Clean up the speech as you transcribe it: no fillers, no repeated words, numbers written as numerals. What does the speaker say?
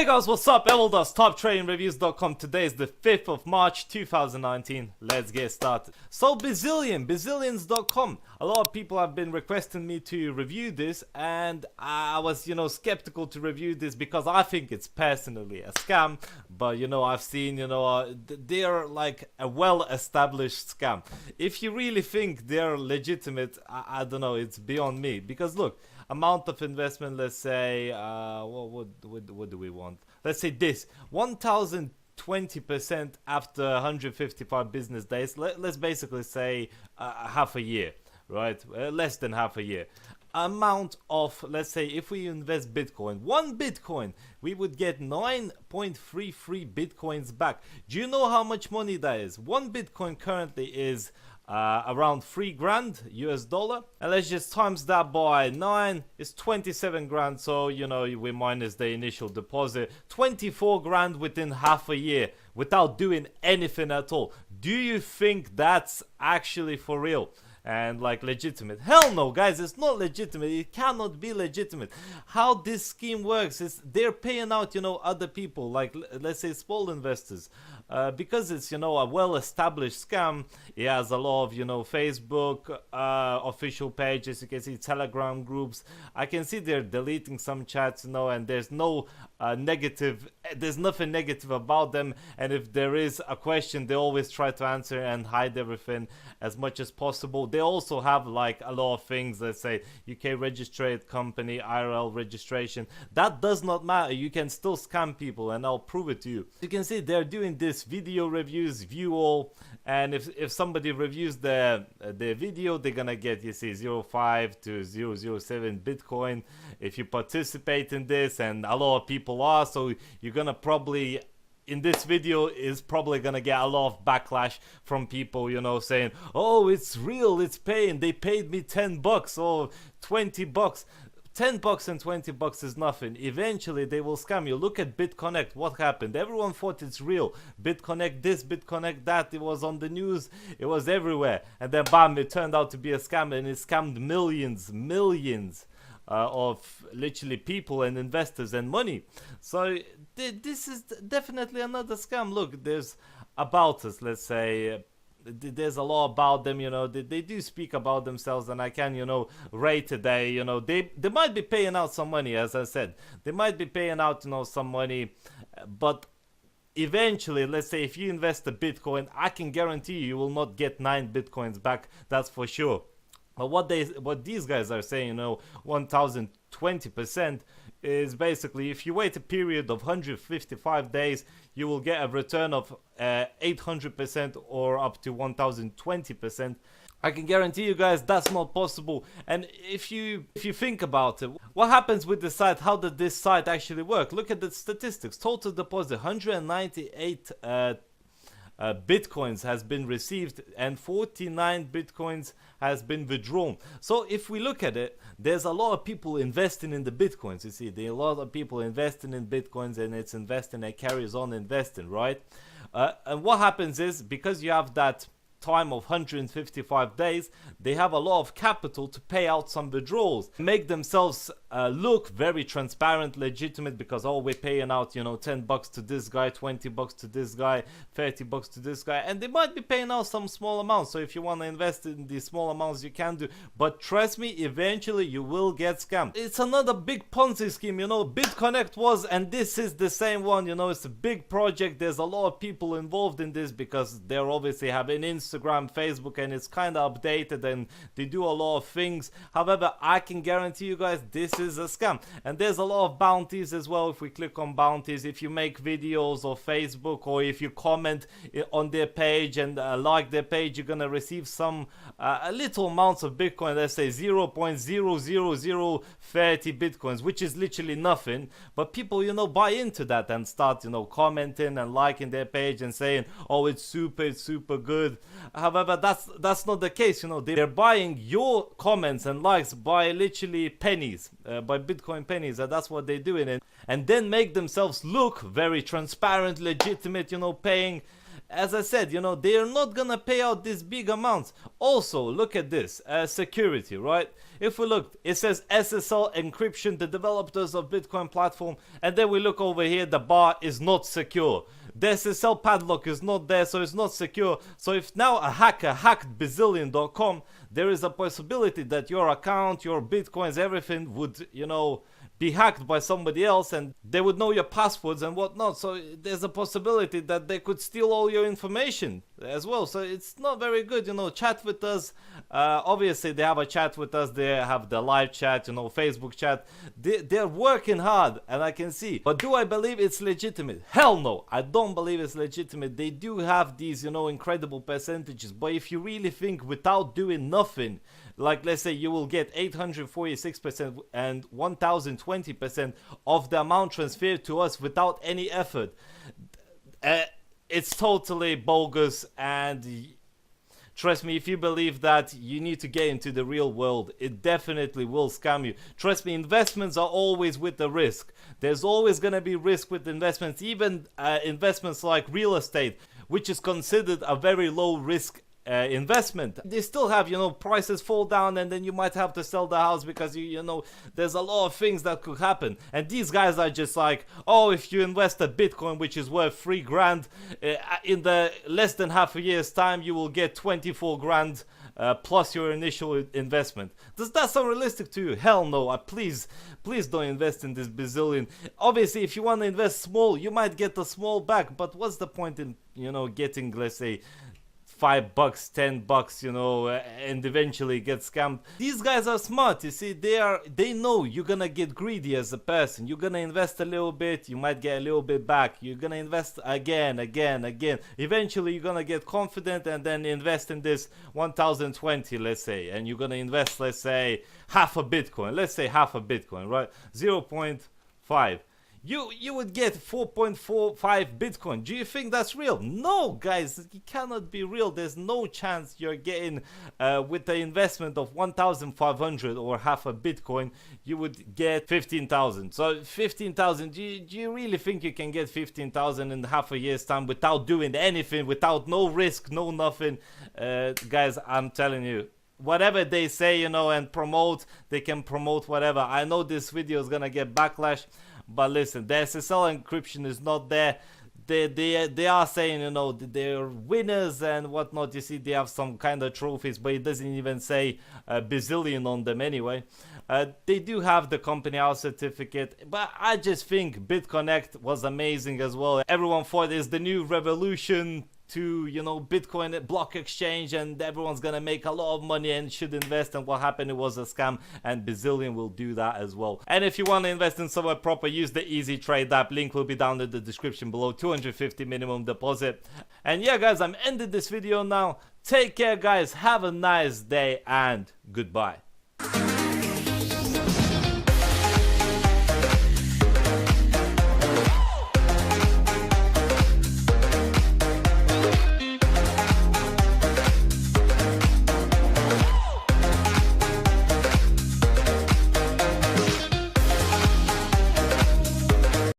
Hey guys, what's up? Evildoes, TopTradingReviews.com. Today is the 5th of March 2019. Let's get started. So Bizzilions.com. A lot of people have been requesting me to review this, and I was, skeptical to review this because I think it's personally a scam. But, I've seen, they're like a well-established scam. If you really think they're legitimate, I don't know, it's beyond me. Because look, amount of investment, let's say, what do we want? Let's say this, 1,020% after 155 business days. Let's basically say half a year, right? Less than half a year. Amount of, let's say, if we invest Bitcoin, 1 Bitcoin, we would get 9.33 Bitcoins back. Do you know how much money that is? 1 Bitcoin currently is around 3 grand US dollar, and let's just times that by 9. It's 27 grand. So we minus the initial deposit, 24 grand within half a year without doing anything at all. Do you think that's actually for real and like legitimate? Hell no, guys, it's not legitimate. It cannot be legitimate. How this scheme works is they're paying out other people, like let's say small investors, because it's a well-established scam. It has a lot of Facebook official pages. You can see Telegram groups. I can see they're deleting some chats, and there's no there's nothing negative about them. And if there is a question, they always try to answer and hide everything as much as possible. They also have like a lot of things, let's say UK registered company, IRL registration. That does not matter. You can still scam people, and I'll prove it to you. You can see they're doing this video reviews, view all, and if somebody reviews their video, they're gonna get, you see, 0.5 to 0.07 Bitcoin if you participate in this, and a lot of people are, so you're gonna probably, in this video, is probably gonna get a lot of backlash from people, saying, oh, it's real, it's paying, they paid me 10 bucks or 20 bucks. 10 bucks and 20 bucks is nothing. Eventually they will scam you. Look at BitConnect. What happened? Everyone thought it's real. BitConnect this, BitConnect that. It was on the news. It was everywhere. And then bam, it turned out to be a scam, and it scammed millions of literally people and investors and money. So this is definitely another scam. Look, there's about us, let's say, there's a lot about them, they do speak about themselves, and I can, rate it. They might be paying out some money, as I said. They might be paying out, some money, but eventually, let's say if you invest a Bitcoin, I can guarantee you will not get 9 Bitcoins back, that's for sure. But what these guys are saying, 1,020%, is basically if you wait a period of 155 days, you will get a return of 800% or up to 1,020%. I can guarantee you guys that's not possible. And if you think about it, what happens with the site? How did this site actually work? Look at the statistics. Total deposit 198 Bitcoins has been received, and 49 Bitcoins has been withdrawn. So if we look at it, there's a lot of people investing in the Bitcoins. You see, there are a lot of people investing in Bitcoins, and it's investing and carries on investing, right? And what happens is, because you have that time of 155 days, they have a lot of capital to pay out some withdrawals, make themselves look very transparent, legitimate, because we're paying out 10 bucks to this guy, 20 bucks to this guy, 30 bucks to this guy, and they might be paying out some small amounts. So if you want to invest in these small amounts, you can do, but trust me, eventually you will get scammed. It's another big Ponzi scheme. BitConnect was, and this is the same one. It's a big project. There's a lot of people involved in this because they're obviously having Instagram, Facebook, and it's kind of updated, and they do a lot of things. However, I can guarantee you guys this is a scam, and there's a lot of bounties as well. If we click on bounties, if you make videos or Facebook, or if you comment on their page and like their page, you're gonna receive some a little amounts of Bitcoin. Let's say 0.00030 Bitcoins, which is literally nothing, but people buy into that and start commenting and liking their page and saying, oh, it's super good. However, that's not the case. They're buying your comments and likes by literally pennies, by Bitcoin pennies, and that's what they're doing, and then make themselves look very transparent, legitimate, paying as I said, you know, they are not gonna pay out these big amounts. Also, look at this, security, right? If we look, it says SSL encryption, the developers of Bitcoin platform, and then we look over here, the bar is not secure. The SSL padlock is not there, so it's not secure. So if now a hacker hacked Bizzilion.com, there is a possibility that your account, your Bitcoins, everything would, you know, be hacked by somebody else, and they would know your passwords and whatnot. So there's a possibility that they could steal all your information as well. So it's not very good, you know. Chat with us. Obviously they have a chat with us, they have the live chat, you know, Facebook chat. They're working hard, and I can see. But do I believe it's legitimate? Hell no, I don't believe it's legitimate. They do have these, you know, incredible percentages, but if you really think without doing nothing, like let's say you will get 846% and 1020% of the amount transferred to us without any effort, it's totally bogus. And trust me, if you believe that, you need to get into the real world. It definitely will scam you. Trust me, investments are always with the risk. There's always going to be risk with investments, even investments like real estate, which is considered a very low risk investment. They still have, you know, prices fall down, and then you might have to sell the house because you know, there's a lot of things that could happen. And these guys are just like, oh, if you invest a Bitcoin which is worth 3 grand, in the less than half a year's time you will get 24 grand plus your initial investment. Does that sound realistic to you? Hell no. Please don't invest in this Bizzilion. Obviously, if you want to invest small, you might get a small back, but what's the point in, you know, getting, let's say, $5, $10, you know, and eventually get scammed? These guys are smart, you see. They know you're gonna get greedy as a person. You're gonna invest a little bit, you might get a little bit back. You're gonna invest again. Eventually you're gonna get confident and then invest in this 1020, let's say, and you're gonna invest, let's say, half a Bitcoin. Let's say half a Bitcoin, right? 0.5. You would get 4.45 Bitcoin. Do you think that's real? No, guys, it cannot be real. There's no chance you're getting, with the investment of 1,500 or half a Bitcoin, you would get 15,000. So 15,000, do you really think you can get 15,000 in half a year's time without doing anything, without no risk, no nothing? Guys, I'm telling you, whatever they say, you know, and promote, they can promote whatever. I know this video is gonna get backlash, but listen, the SSL encryption is not there. They are saying, you know, they're winners and whatnot. You see, they have some kind of trophies, but it doesn't even say Bizzilion on them anyway. They do have the company house certificate, but I just think BitConnect was amazing as well. Everyone thought it's the new revolution to, you know, Bitcoin block exchange, and everyone's gonna make a lot of money and should invest, and what happened, it was a scam, and Bizzilion will do that as well. And if you want to invest in somewhere proper, use the Easy Trade app. Link will be down in the description below. 250 minimum deposit. And yeah, guys, I'm ending this video now. Take care, guys, have a nice day, and goodbye.